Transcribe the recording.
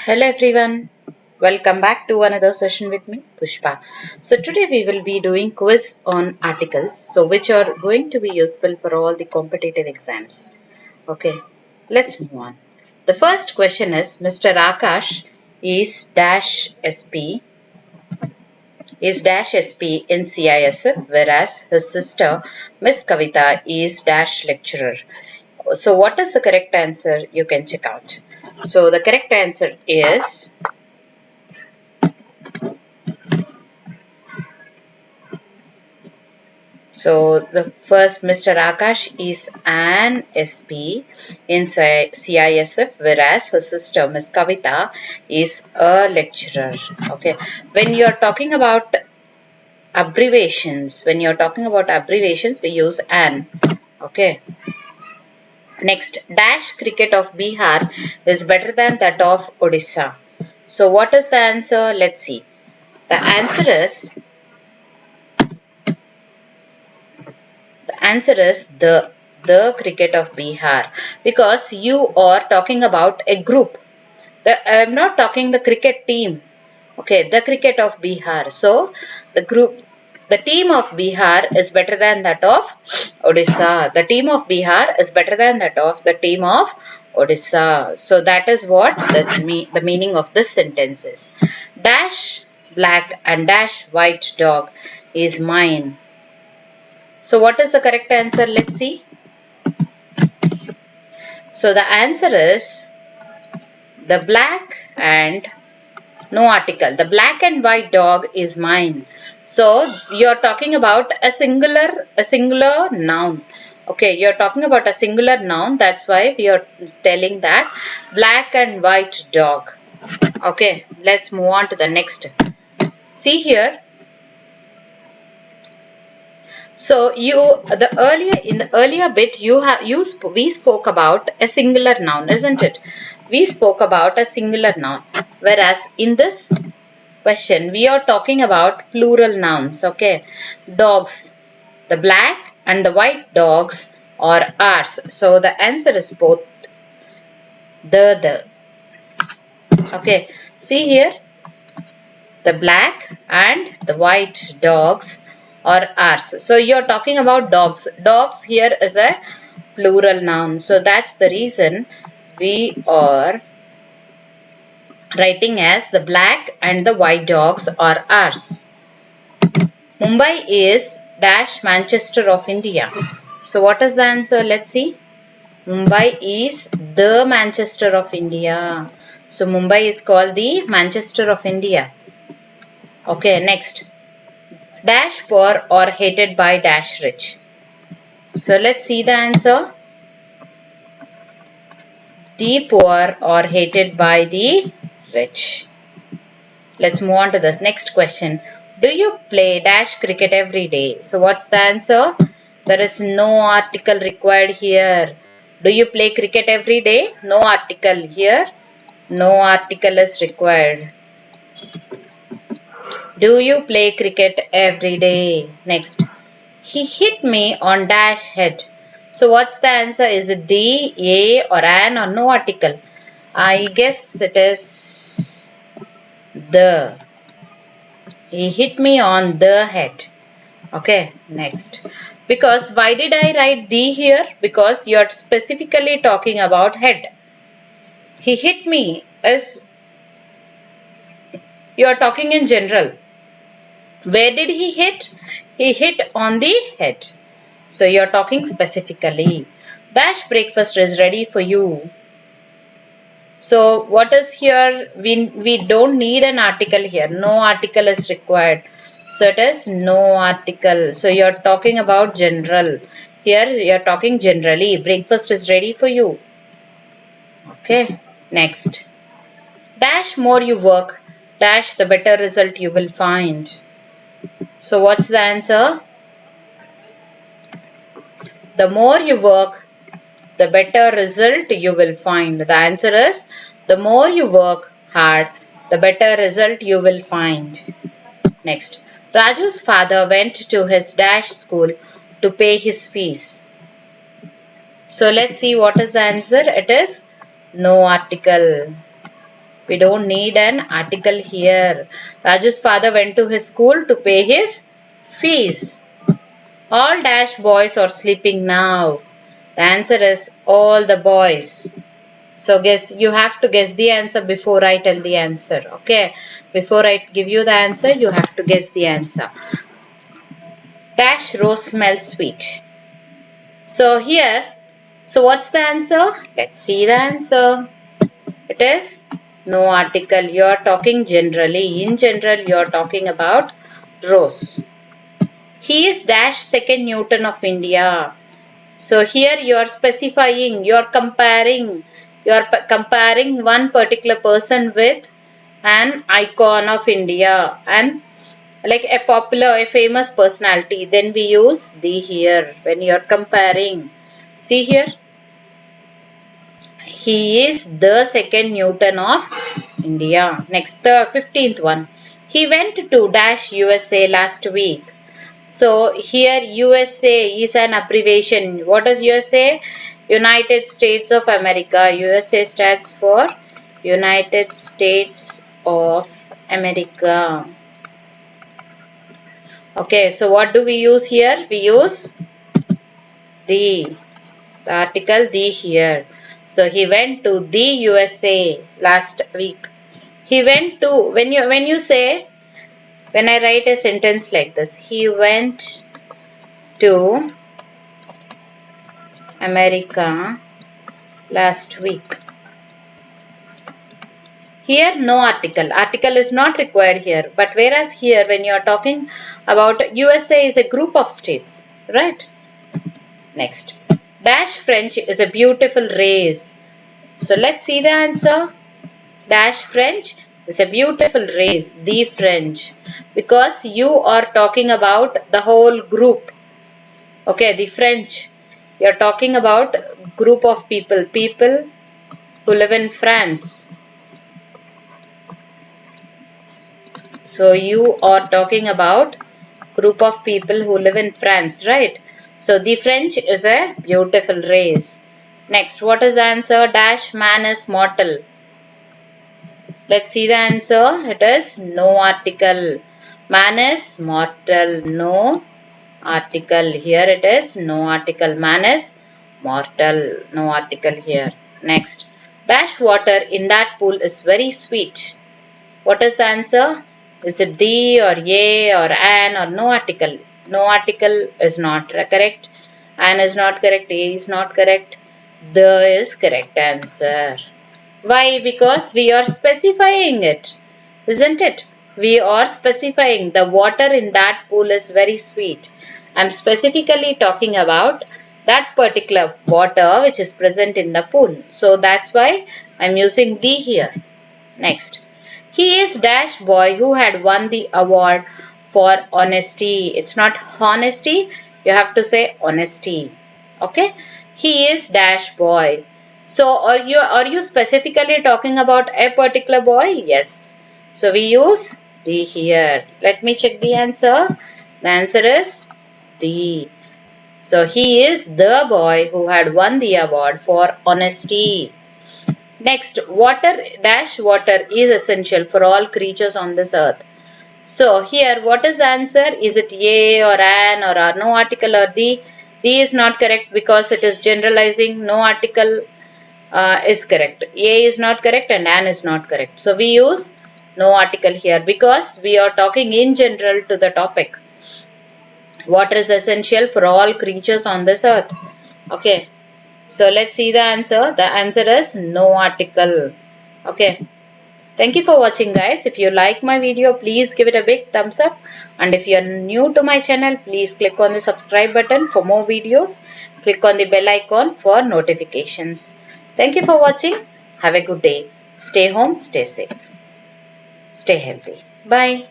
Hello everyone, welcome back to another session with me, Pushpa. So today we will be doing quiz on articles, so which are going to be useful for all the competitive exams. Okay, let's move on. The first question is Mr. Akash is dash SP in CISF, whereas his sister Miss Kavita is dash lecturer. So what is the correct answer? You can check out. So the correct answer is the first Mr. Akash is an SP in CISF, whereas her sister Miss Kavita is a lecturer. Okay, when you are talking about abbreviations, we use an. Okay. Next, dash cricket of Bihar is better than that of Odisha. So what is the answer? Let's see. The answer is the cricket of Bihar, because you are talking about a group. I'm not talking the cricket team. Okay, the cricket of Bihar. So the team of Bihar is better than that of Odisha. The team of Bihar is better than that of the team of Odisha. So that is what the meaning of this sentence is. Dash black and dash white dog is mine. So what is the correct answer? Let's see. So the answer is the black and no article. The black and white dog is mine. So you're talking about a singular noun. Okay, you're talking about a singular noun. That's why we are telling that black and white dog. Okay, let's move on to the next. See here. So in the earlier bit we spoke about a singular noun, isn't it? We spoke about a singular noun, whereas in this question we are talking about plural nouns. Okay, dogs, the black and the white dogs are ours. So the answer is both the. Okay, see here, the black and the white dogs or ours. So you're talking about dogs. Dogs here is a plural noun. So that's the reason we are writing as the black and the white dogs are ours. Mumbai is dash Manchester of India. So what is the answer? Let's see. Mumbai is the Manchester of India. So Mumbai is called the Manchester of India. Okay, next. Dash poor or hated by dash rich. So let's see the answer. The poor or hated by the rich. Let's move on to this next question. Do you play dash cricket every day? So what's the answer? There is no article required here. Do you play cricket every day? No article here. No article is required. Do you play cricket every day? Next. He hit me on dash head. So what's the answer? Is it the, a or an or no article? I guess it is the. He hit me on the head. Okay, next. Because why did I write the here? Because you are specifically talking about head. He hit me as you are talking in general. Where did he hit? He hit on the head. So you are talking specifically. Dash breakfast is ready for you. So what is here? We don't need an article here. No article is required. So it is no article. So you are talking about general. Here you are talking generally. Breakfast is ready for you. Okay. Next. Dash more you work, dash the better result you will find. So what's the answer? The more you work, the better result you will find. The answer is the more you work hard, the better result you will find. Next. Raju's father went to his dash school to pay his fees. So let's see what is the answer. It is no article. We don't need an article here. Raju's father went to his school to pay his fees. All dash boys are sleeping now. The answer is all the boys. So guess, you have to guess the answer before I tell the answer. Okay. Before I give you the answer, you have to guess the answer. Dash rose smells sweet. So here, so what's the answer? Let's see the answer. It is no article. You are talking generally. In general, you are talking about rose. He is dash second Newton of India. So here you are specifying, you are comparing one particular person with an icon of India and like a popular, a famous personality. Then we use the here when you are comparing. See here, he is the second Newton of India. Next, the 15th one. He went to dash USA last week. So here USA is an abbreviation. What does USA? United States of America. USA stands for United States of America. Okay, so what do we use here? We use the article the here. So he went to the USA last week. He went to, when you say, when I write a sentence like this, he went to America last week. Here no article. Article is not required here. But whereas here when you are talking about USA is a group of states. Right? Next. Dash French is a beautiful race. So let's see the answer. Dash French is a beautiful race. The French. Because you are talking about the whole group. Okay, the French. You are talking about group of people. People who live in France. So you are talking about group of people who live in France, right? So the French is a beautiful race. Next, what is the answer? Dash man is mortal. Let's see the answer. It is no article. Man is mortal. No article. Here it is no article. Man is mortal. No article here. Next, dash water in that pool is very sweet. What is the answer? Is it the or ye or an or no article? No article is not correct. An is not correct. A is not correct. The is correct answer. Why? Because we are specifying it. Isn't it? We are specifying the water in that pool is very sweet. I am specifically talking about that particular water which is present in the pool. So that's why I am using the here. Next. He is dash boy who had won the award for honesty. It's not honesty. You have to say honesty. Okay. He is dash boy. So are you specifically talking about a particular boy? Yes. So we use the here. Let me check the answer. The answer is the. So he is the boy who had won the award for honesty. Next, water dash water is essential for all creatures on this earth. So here what is the answer? Is it a or an or no article or the? The is not correct because it is generalizing. No article is correct. A is not correct and an is not correct. So we use no article here because we are talking in general to the topic. Water is essential for all creatures on this earth. Okay. So let's see the answer. The answer is no article. Okay. Thank you for watching guys. If you like my video, please give it a big thumbs up. And if you are new to my channel, please click on the subscribe button for more videos. Click on the bell icon for notifications. Thank you for watching. Have a good day. Stay home, stay safe. Stay healthy. Bye.